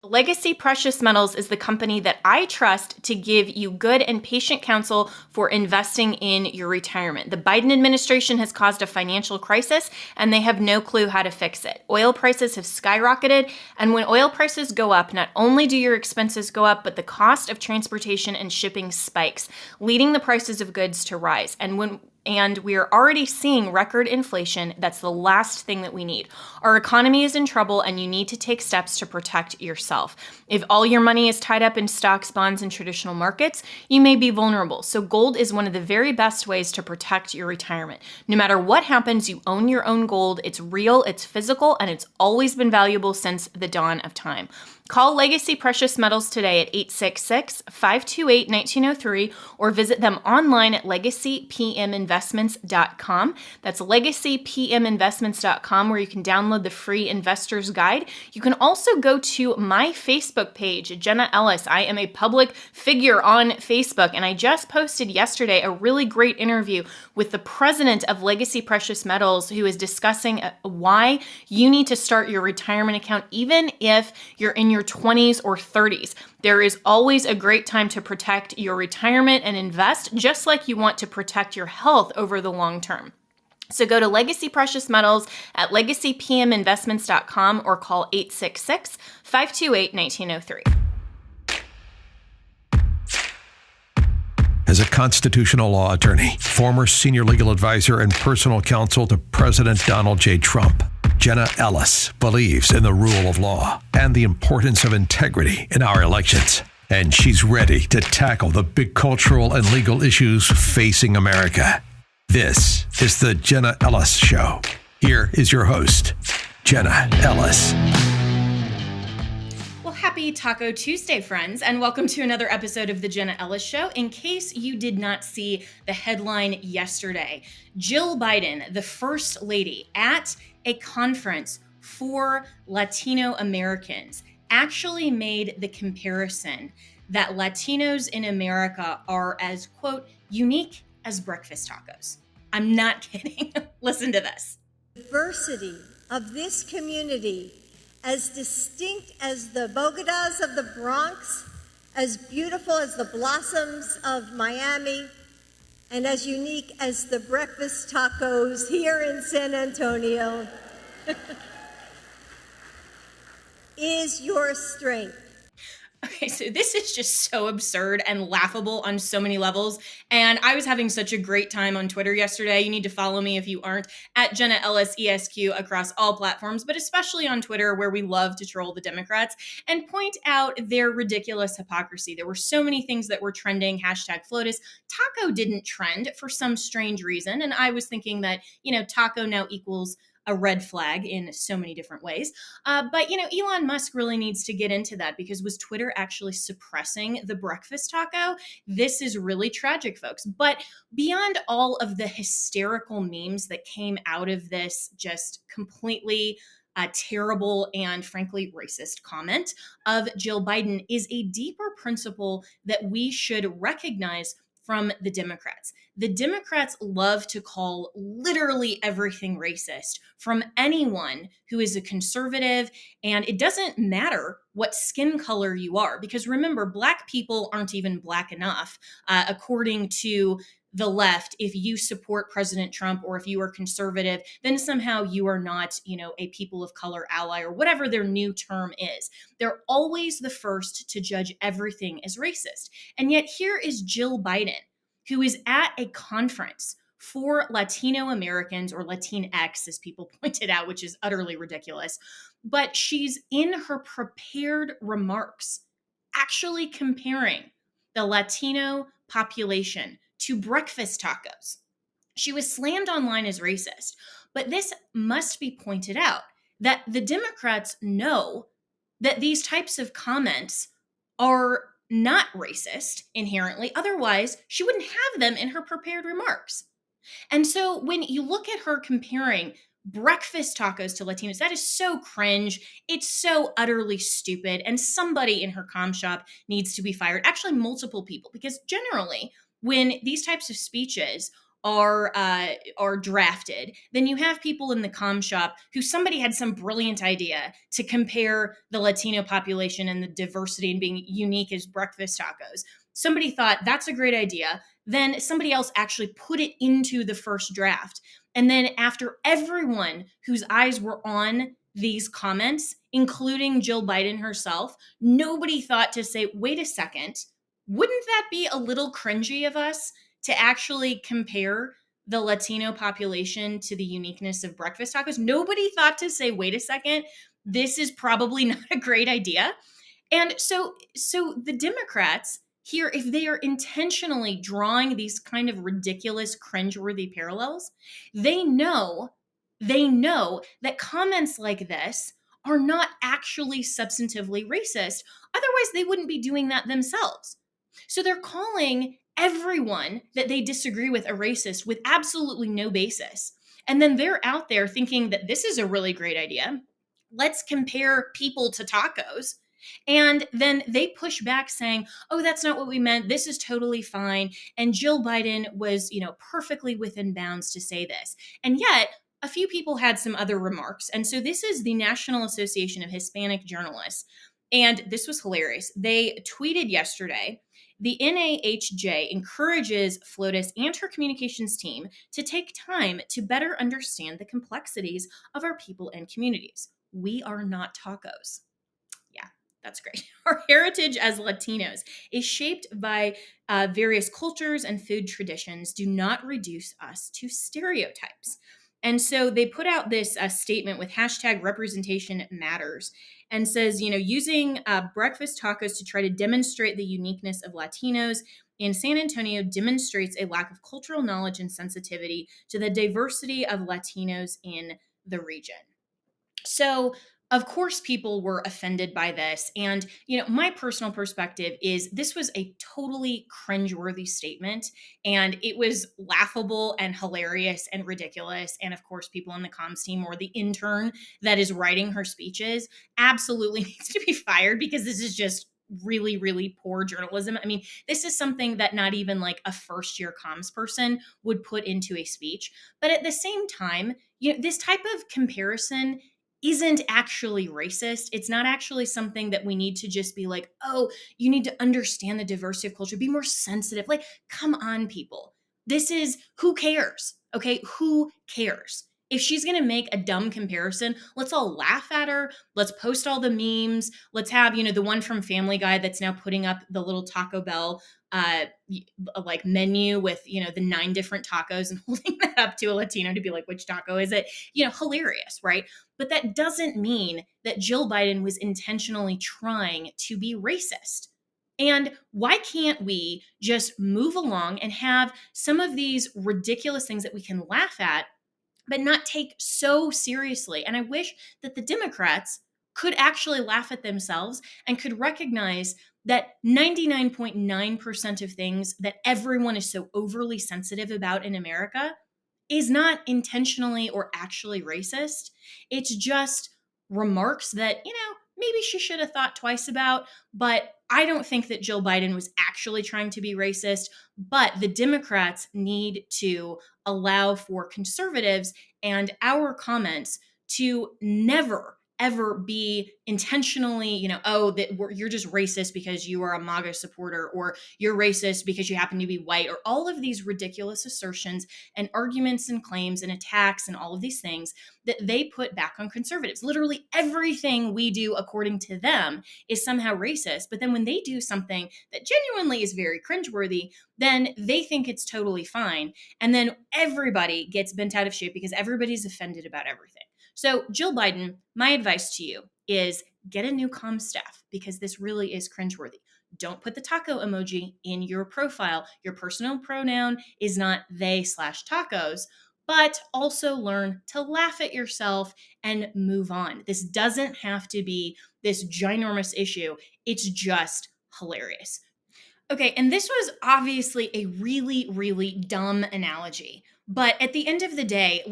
Legacy Precious Metals is the company that I trust to give you good and patient counsel for investing in your retirement. The Biden administration has caused a financial crisis, and they have no clue how to fix it. Oil prices have skyrocketed, and when oil prices go up, not only do your expenses go up, but the cost of transportation and shipping spikes, leading the prices of goods to rise. And we are already seeing record inflation. That's the last thing that we need. Our economy is in trouble, and you need to take steps to protect yourself. If all your money is tied up in stocks, bonds, and traditional markets, you may be vulnerable. So gold is one of the very best ways to protect your retirement. No matter what happens, you own your own gold. It's real, it's physical, and it's always been valuable since the dawn of time. Call Legacy Precious Metals today at 866-528-1903 or visit them online at legacypminvestments.com. That's legacypminvestments.com, where you can download the free investor's guide. You can also go to my Facebook page, Jenna Ellis. I am a public figure on Facebook, and I just posted yesterday a really great interview with the president of Legacy Precious Metals, who is discussing why you need to start your retirement account even if you're in your 20s or 30s. There is always a great time to protect your retirement and invest, just like you want to protect your health over the long term. So go to Legacy Precious Metals at legacypminvestments.com or call 866-528-1903. As a constitutional law attorney, former senior legal advisor, and personal counsel to President Donald J. Trump, Jenna Ellis believes in the rule of law and the importance of integrity in our elections. And she's ready to tackle the big cultural and legal issues facing America. This is the Jenna Ellis Show. Here is your host, Jenna Ellis. Happy Taco Tuesday, friends, and welcome to another episode of the Jenna Ellis Show. In case you did not see the headline yesterday, Jill Biden, the First Lady, at a conference for Latino Americans, actually made the comparison that Latinos in America are as, quote, unique as breakfast tacos. I'm not kidding. Listen to this. Diversity of this community, as distinct as the Bogotas of the Bronx, as beautiful as the blossoms of Miami, and as unique as the breakfast tacos here in San Antonio, is your strength. Okay, so this is just so absurd and laughable on so many levels. And I was having such a great time on Twitter yesterday. You need to follow me if you aren't, at Jenna Ellis ESQ across all platforms, but especially on Twitter, where we love to troll the Democrats and point out their ridiculous hypocrisy. There were so many things that were trending, hashtag FLOTUS. Taco didn't trend for some strange reason. And I was thinking that, taco now equals a red flag in so many different ways. But Elon Musk really needs to get into that, because was Twitter actually suppressing the breakfast taco? This is really tragic, folks. But beyond all of the hysterical memes that came out of this just completely terrible and frankly racist comment of Jill Biden is a deeper principle that we should recognize from the Democrats. The Democrats love to call literally everything racist from anyone who is a conservative, and it doesn't matter what skin color you are, because remember, Black people aren't even Black enough, according to the left. If you support President Trump or if you are conservative, then somehow you are not, a people of color ally or whatever their new term is. They're always the first to judge everything as racist. And yet here is Jill Biden, who is at a conference for Latino Americans, or Latinx, as people pointed out, which is utterly ridiculous. But she's in her prepared remarks actually comparing the Latino population to breakfast tacos. She was slammed online as racist, but this must be pointed out that the Democrats know that these types of comments are not racist inherently. Otherwise, she wouldn't have them in her prepared remarks. And so when you look at her comparing breakfast tacos to Latinos, that is so cringe. It's so utterly stupid. And somebody in her comm shop needs to be fired. Actually, multiple people, because generally when these types of speeches are drafted, then you have people in the comm shop who somebody had some brilliant idea to compare the Latino population and the diversity and being unique as breakfast tacos. Somebody thought that's a great idea. Then somebody else actually put it into the first draft. And then after everyone whose eyes were on these comments, including Jill Biden herself, nobody thought to say, wait a second, wouldn't that be a little cringy of us to actually compare the Latino population to the uniqueness of breakfast tacos? Nobody thought to say, wait a second, this is probably not a great idea. And so the Democrats here, if they are intentionally drawing these kind of ridiculous, cringeworthy parallels, they know, that comments like this are not actually substantively racist. Otherwise, they wouldn't be doing that themselves. So they're calling everyone that they disagree with a racist with absolutely no basis. And then they're out there thinking that this is a really great idea. Let's compare people to tacos. And then they push back saying, oh, that's not what we meant. This is totally fine. And Jill Biden was, perfectly within bounds to say this. And yet, a few people had some other remarks. And so this is the National Association of Hispanic Journalists. And this was hilarious. They tweeted yesterday, the NAHJ encourages FLOTUS and her communications team to take time to better understand the complexities of our people and communities. We are not tacos. Yeah, that's great. Our heritage as Latinos is shaped by various cultures and food traditions. Do not reduce us to stereotypes. And so they put out this statement with hashtag representation matters and says, using breakfast tacos to try to demonstrate the uniqueness of Latinos in San Antonio demonstrates a lack of cultural knowledge and sensitivity to the diversity of Latinos in the region. So, of course, people were offended by this. And, my personal perspective is this was a totally cringeworthy statement. And it was laughable and hilarious and ridiculous. And, of course, people on the comms team or the intern that is writing her speeches absolutely needs to be fired because this is just really, really poor journalism. I mean, this is something that not even like a first year comms person would put into a speech. But at the same time, this type of comparison isn't actually racist. It's not actually something that we need to just be like, oh, you need to understand the diversity of culture, be more sensitive. Like, come on, people. This is who cares? Okay, who cares? If she's going to make a dumb comparison, let's all laugh at her. Let's post all the memes. Let's have, the one from Family Guy that's now putting up the little Taco Bell like menu with, the 9 different tacos and holding that up to a Latino to be like, which taco is it? Hilarious, right? But that doesn't mean that Jill Biden was intentionally trying to be racist. And why can't we just move along and have some of these ridiculous things that we can laugh at, but not take so seriously? And I wish that the Democrats could actually laugh at themselves and could recognize that 99.9% of things that everyone is so overly sensitive about in America is not intentionally or actually racist. It's just remarks that, maybe she should have thought twice about. But I don't think that Jill Biden was actually trying to be racist. But the Democrats need to allow for conservatives and our comments to never ever be intentionally, you're just racist because you are a MAGA supporter, or you're racist because you happen to be white, or all of these ridiculous assertions and arguments and claims and attacks and all of these things that they put back on conservatives. Literally everything we do according to them is somehow racist. But then when they do something that genuinely is very cringeworthy, then they think it's totally fine. And then everybody gets bent out of shape because everybody's offended about everything. So, Jill Biden, my advice to you is get a new comm staff because this really is cringeworthy. Don't put the taco emoji in your profile. Your personal pronoun is not they/tacos, but also learn to laugh at yourself and move on. This doesn't have to be this ginormous issue. It's just hilarious. Okay, and this was obviously a really, really dumb analogy. But at the end of the day,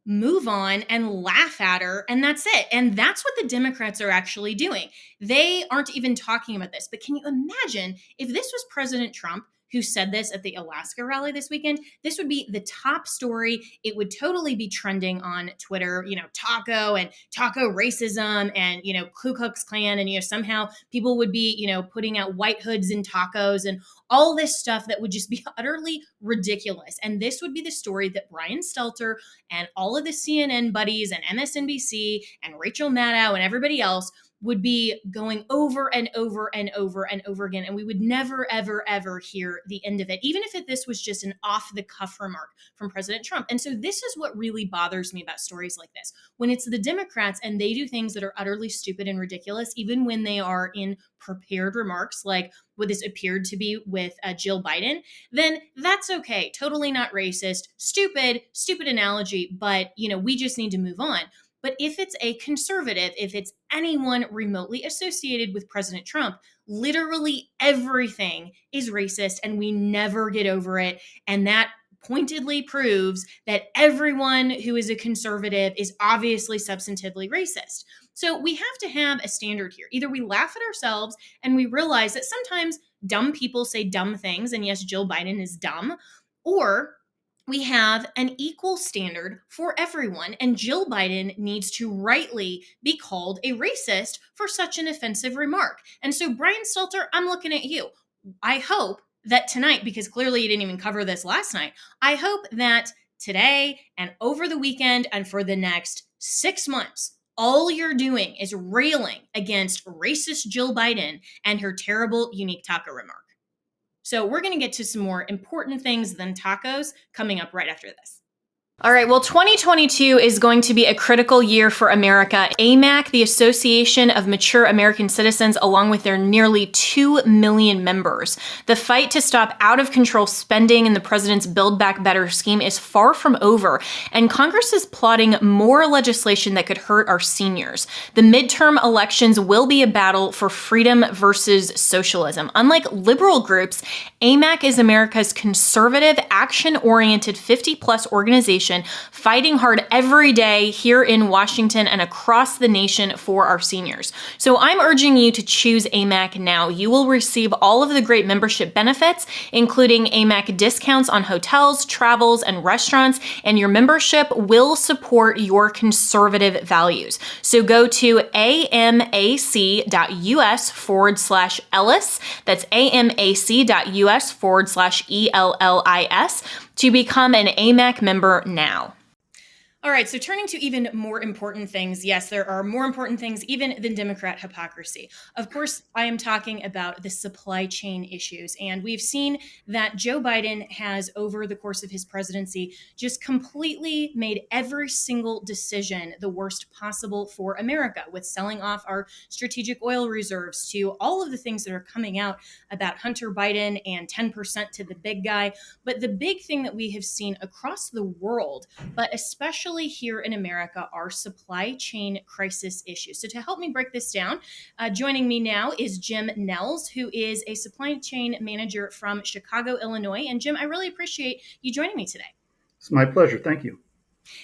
move on and laugh at her, and that's it. And that's what the Democrats are actually doing. They aren't even talking about this. But can you imagine if this was President Trump who said this at the Alaska rally this weekend, this would be the top story. It would totally be trending on Twitter, taco and taco racism and, Ku Klux Klan. And, somehow people would be, putting out white hoods in tacos and all this stuff that would just be utterly ridiculous. And this would be the story that Brian Stelter and all of the CNN buddies and MSNBC and Rachel Maddow and everybody else would be going over and over and over and over again. And we would never, ever, ever hear the end of it, even if this was just an off the cuff remark from President Trump. And so this is what really bothers me about stories like this. When it's the Democrats and they do things that are utterly stupid and ridiculous, even when they are in prepared remarks, like what this appeared to be with Jill Biden, then that's okay. Totally not racist, stupid analogy, but we just need to move on. But if it's a conservative, if it's anyone remotely associated with President Trump, literally everything is racist and we never get over it. And that pointedly proves that everyone who is a conservative is obviously substantively racist. So we have to have a standard here. Either we laugh at ourselves and we realize that sometimes dumb people say dumb things, and yes, Jill Biden is dumb, or we have an equal standard for everyone, and Jill Biden needs to rightly be called a racist for such an offensive remark. And so, Brian Stelter, I'm looking at you. I hope that tonight, because clearly you didn't even cover this last night, I hope that today and over the weekend and for the next 6 months, all you're doing is railing against racist Jill Biden and her terrible unique taco remark. So we're going to get to some more important things than tacos coming up right after this. All right, well, 2022 is going to be a critical year for America. AMAC, the Association of Mature American Citizens, along with their nearly 2 million members. The fight to stop out-of-control spending in the president's Build Back Better scheme is far from over, and Congress is plotting more legislation that could hurt our seniors. The midterm elections will be a battle for freedom versus socialism. Unlike liberal groups, AMAC is America's conservative, action-oriented 50-plus organization fighting hard every day here in Washington and across the nation for our seniors. So I'm urging you to choose AMAC now. You will receive all of the great membership benefits, including AMAC discounts on hotels, travels, and restaurants, and your membership will support your conservative values. So go to amac.us/Ellis. That's amac.us/ELLIS to become an AMAC member now. All right, so turning to even more important things. Yes, there are more important things even than Democrat hypocrisy. Of course, I am talking about the supply chain issues. And we've seen that Joe Biden has, over the course of his presidency, just completely made every single decision the worst possible for America, with selling off our strategic oil reserves to all of the things that are coming out about Hunter Biden and 10% to the big guy. But the big thing that we have seen across the world, but especially here in America, are supply chain crisis issues. So to help me break this down, joining me now is Jim Nells, who is a supply chain manager from Chicago, Illinois. And Jim, I really appreciate you joining me today. It's my pleasure. Thank you.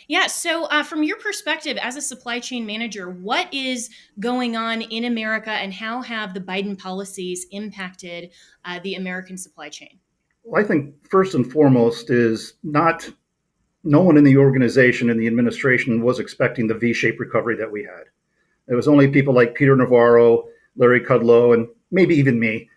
Yeah. So from your perspective as a supply chain manager, what is going on in America and how have the Biden policies impacted the American supply chain? Well, I think first and foremost is no one in the organization and the administration was expecting the V-shaped recovery that we had. It was only people like Peter Navarro, Larry Kudlow, and maybe even me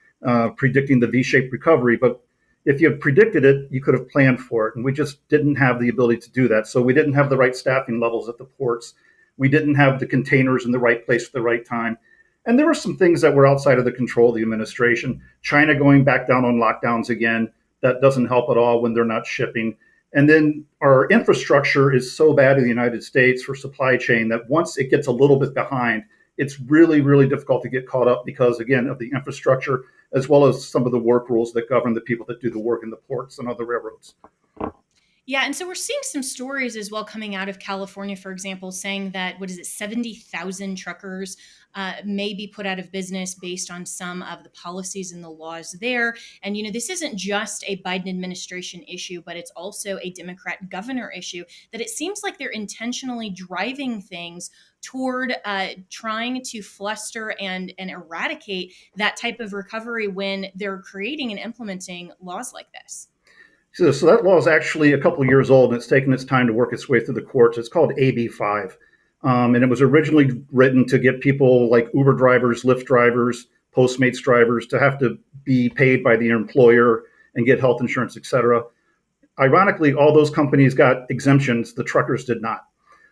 predicting the V-shaped recovery. But if you had predicted it, you could have planned for it. And we just didn't have the ability to do that. So we didn't have the right staffing levels at the ports. We didn't have the containers in the right place at the right time. And there were some things that were outside of the control of the administration. China going back down on lockdowns again, that doesn't help at all when they're not shipping. And then our infrastructure is so bad in the United States for supply chain that once it gets a little bit behind, it's really, really difficult to get caught up because, again, of the infrastructure, as well as some of the work rules that govern the people that do the work in the ports and other railroads. Yeah, and so we're seeing some stories as well coming out of California, for example, saying that, 70,000 truckers may be put out of business based on some of the policies and the laws there. And, this isn't just a Biden administration issue, but it's also a Democrat governor issue that it seems like they're intentionally driving things toward trying to fluster and eradicate that type of recovery when they're creating and implementing laws like this. So that law is actually a couple of years old, and it's taken its time to work its way through the courts. It's called AB5. And it was originally written to get people like Uber drivers, Lyft drivers, Postmates drivers to have to be paid by the employer and get health insurance, et cetera. Ironically, all those companies got exemptions. The truckers did not.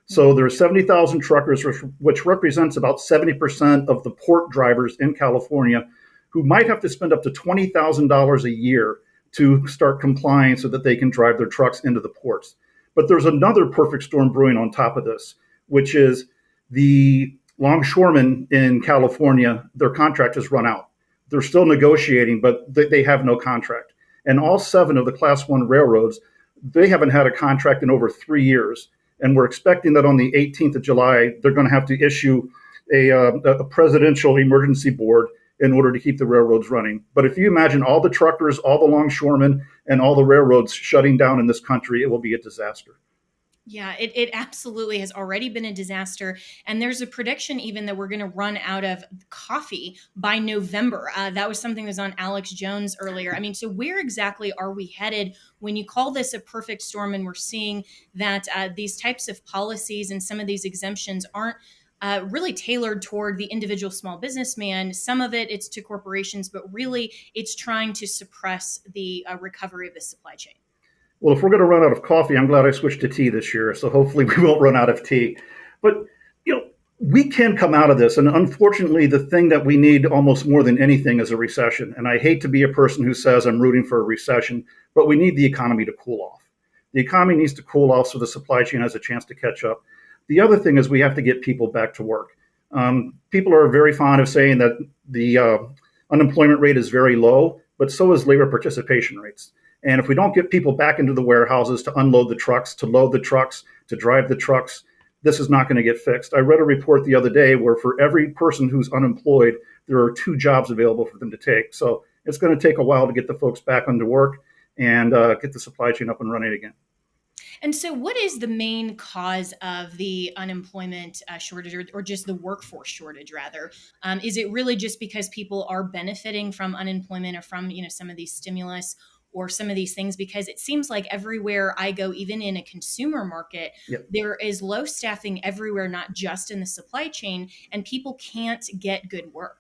So there are 70,000 truckers, which represents about 70% of the port drivers in California, who might have to spend up to $20,000 a year to start complying so that they can drive their trucks into the ports. But there's another perfect storm brewing on top of this, which is the longshoremen in California, their contract has run out. They're still negotiating, but they have no contract. And all 7 of the Class 1 railroads, they haven't had a contract in over 3 years. And we're expecting that on the 18th of July, they're going to have to issue a presidential emergency board in order to keep the railroads running. But if you imagine all the truckers, all the longshoremen, and all the railroads shutting down in this country, it will be a disaster. Yeah, it absolutely has already been a disaster. And there's a prediction even that we're going to run out of coffee by November. That was something that was on Alex Jones earlier. I mean, so where exactly are we headed when you call this a perfect storm and we're seeing that these types of policies and some of these exemptions aren't really tailored toward the individual small businessman? Some of it's to corporations, but really it's trying to suppress the recovery of the supply chain. Well, if we're going to run out of coffee, I'm glad I switched to tea this year. So hopefully we won't run out of tea. But, we can come out of this. And unfortunately, the thing that we need almost more than anything is a recession. And I hate to be a person who says I'm rooting for a recession, but we need the economy to cool off. The economy needs to cool off so the supply chain has a chance to catch up. The other thing is we have to get people back to work. People are very fond of saying that the unemployment rate is very low, but so is labor participation rates. And if we don't get people back into the warehouses to unload the trucks, to load the trucks, to drive the trucks, this is not going to get fixed. I read a report the other day where for every person who's unemployed, there are 2 jobs available for them to take. So it's going to take a while to get the folks back into work and get the supply chain up and running again. And so what is the main cause of the unemployment shortage or just the workforce shortage, rather? Is it really just because people are benefiting from unemployment or from, some of these stimulus or some of these things? Because it seems like everywhere I go, even in a consumer market, Yep. there is low staffing everywhere, not just in the supply chain, and people can't get good work.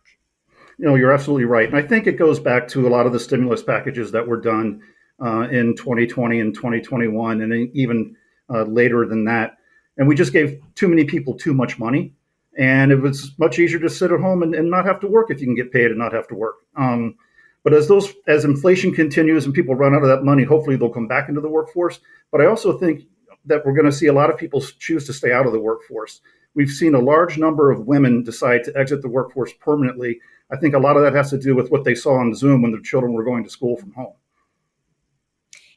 You're absolutely right. And I think it goes back to a lot of the stimulus packages that were done in 2020 and 2021, and then even later than that. And we just gave too many people too much money. And it was much easier to sit at home and not have to work if you can get paid and not have to work. But as inflation continues and people run out of that money, hopefully they'll come back into the workforce. But I also think that we're going to see a lot of people choose to stay out of the workforce. We've seen a large number of women decide to exit the workforce permanently. I think a lot of that has to do with what they saw on Zoom when their children were going to school from home.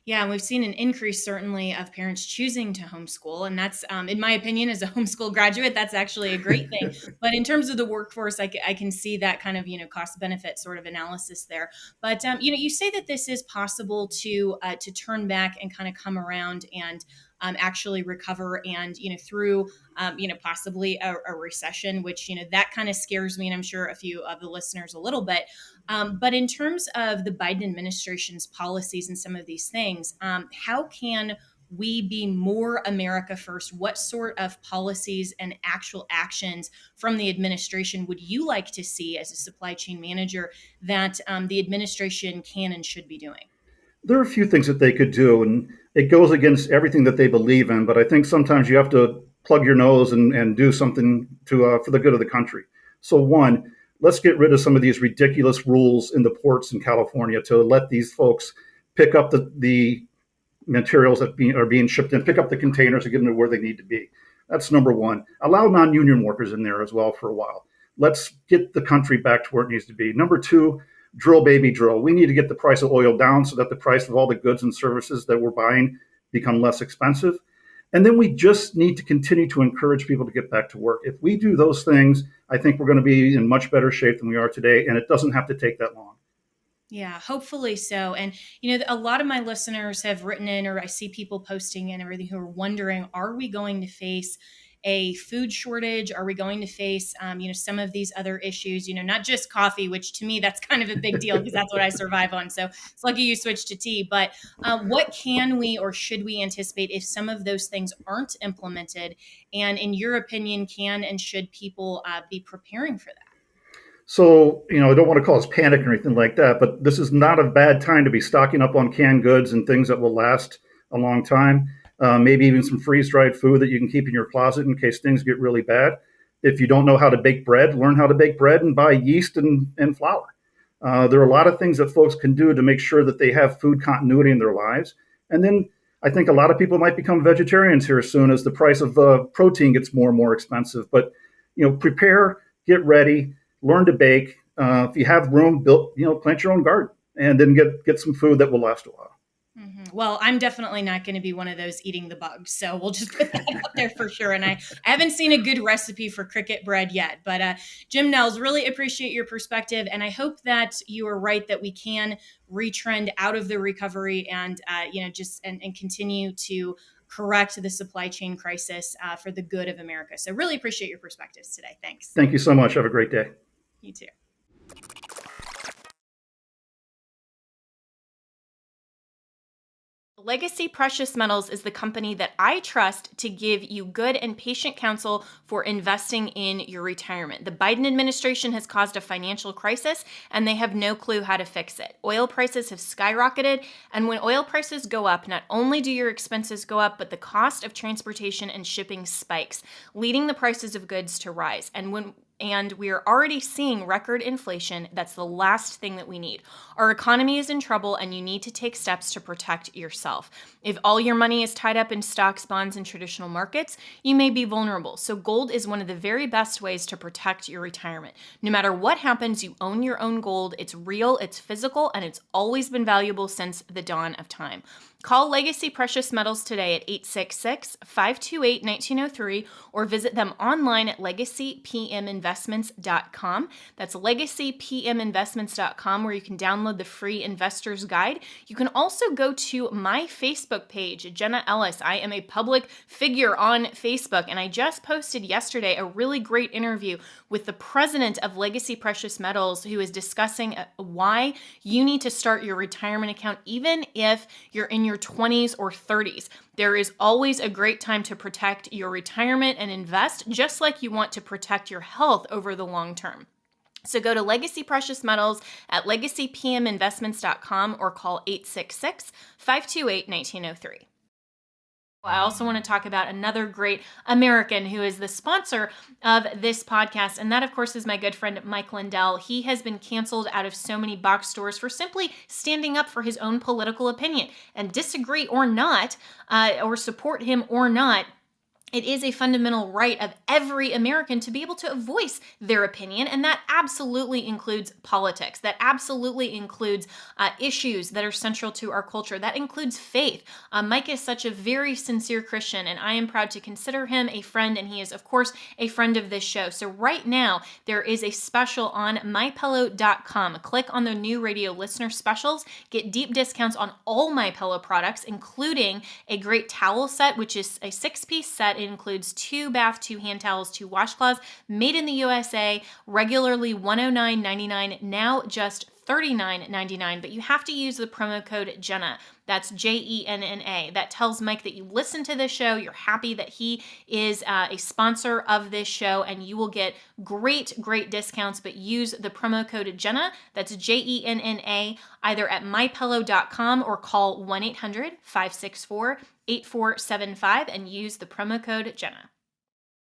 Yeah, and we've seen an increase certainly of parents choosing to homeschool. And that's, in my opinion, as a homeschool graduate, that's actually a great thing. But in terms of the workforce, I can see that kind of, cost benefit sort of analysis there. But, you say that this is possible to turn back and kind of come around and actually recover and, through, possibly a recession, which, that kind of scares me. And I'm sure a few of the listeners a little bit. But in terms of the Biden administration's policies and some of these things, how can we be more America first? What sort of policies and actual actions from the administration would you like to see as a supply chain manager that the administration can and should be doing? There are a few things that they could do, and it goes against everything that they believe in. But I think sometimes you have to plug your nose and do something to for the good of the country. So one, let's get rid of some of these ridiculous rules in the ports in California to let these folks pick up the materials that are being shipped in, pick up the containers and get them to where they need to be. That's number one. Allow non-union workers in there as well for a while. Let's get the country back to where it needs to be. Number two, drill, baby, drill. We need to get the price of oil down so that the price of all the goods and services that we're buying become less expensive. And then we just need to continue to encourage people to get back to work. If we do those things, I think we're going to be in much better shape than we are today. And it doesn't have to take that long. Yeah, hopefully so. And, a lot of my listeners have written in, or I see people posting and everything, who are wondering, are we going to face a food shortage? Are we going to face, some of these other issues, not just coffee, which to me, that's kind of a big deal because that's what I survive on. So it's lucky you switched to tea. But what can we or should we anticipate if some of those things aren't implemented? And in your opinion, can and should people be preparing for that? So, I don't want to cause panic or anything like that, but this is not a bad time to be stocking up on canned goods and things that will last a long time. Maybe even some freeze dried food that you can keep in your closet in case things get really bad. If you don't know how to bake bread, learn how to bake bread and buy yeast and flour. There are a lot of things that folks can do to make sure that they have food continuity in their lives. And then I think a lot of people might become vegetarians here soon as the price of protein gets more and more expensive. But, prepare, get ready, learn to bake. If you have room, build, plant your own garden, and then get some food that will last a while. Mm-hmm. Well, I'm definitely not going to be one of those eating the bugs. So we'll just put that out there for sure. And I haven't seen a good recipe for cricket bread yet. But Jim Nells, really appreciate your perspective. And I hope that you are right that we can retrend out of the recovery and, and continue to correct the supply chain crisis for the good of America. So really appreciate your perspectives today. Thanks. Thank you so much. Have a great day. You too. Legacy Precious Metals is the company that I trust to give you good and patient counsel for investing in your retirement. The Biden administration has caused a financial crisis, and they have no clue how to fix it. Oil prices have skyrocketed, and when oil prices go up, not only do your expenses go up, but the cost of transportation and shipping spikes, leading the prices of goods to rise. And we are already seeing record inflation. That's the last thing that we need. Our economy is in trouble, and you need to take steps to protect yourself. If all your money is tied up in stocks, bonds, and traditional markets, you may be vulnerable. So gold is one of the very best ways to protect your retirement. No matter what happens, you own your own gold. It's real, it's physical, and it's always been valuable since the dawn of time. Call Legacy Precious Metals today at 866-528-1903 or visit them online at legacypminvestments.com. That's legacypminvestments.com, where you can download the free investor's guide. You can also go to my Facebook page, Jenna Ellis. I am a public figure on Facebook, and I just posted yesterday a really great interview with the president of Legacy Precious Metals, who is discussing why you need to start your retirement account even if you're in your 20s or 30s. There is always a great time to protect your retirement and invest, just like you want to protect your health over the long term. So go to Legacy Precious Metals at legacypminvestments.com or call 866-528-1903. I also want to talk about another great American who is the sponsor of this podcast, and that, of course, is my good friend Mike Lindell. He has been canceled out of so many box stores for simply standing up for his own political opinion. And disagree or not, or support him or not, it is a fundamental right of every American to be able to voice their opinion, and that absolutely includes politics. That absolutely includes issues that are central to our culture. That includes faith. Mike is such a very sincere Christian, and I am proud to consider him a friend, and he is, of course, a friend of this show. So right now, there is a special on MyPillow.com. Click on the new radio listener specials. Get deep discounts on all MyPillow products, including a great towel set, which is a 6-piece set. It includes 2 bath, 2 hand towels, 2 washcloths, made in the USA, regularly $109.99, now just $39.99, but you have to use the promo code Jenna. That's Jenna. That tells Mike that you listen to this show, you're happy that he is a sponsor of this show, and you will get great discounts, but use the promo code Jenna, that's Jenna, either at mypillow.com or call 1-800-564-8475 and use the promo code Jenna.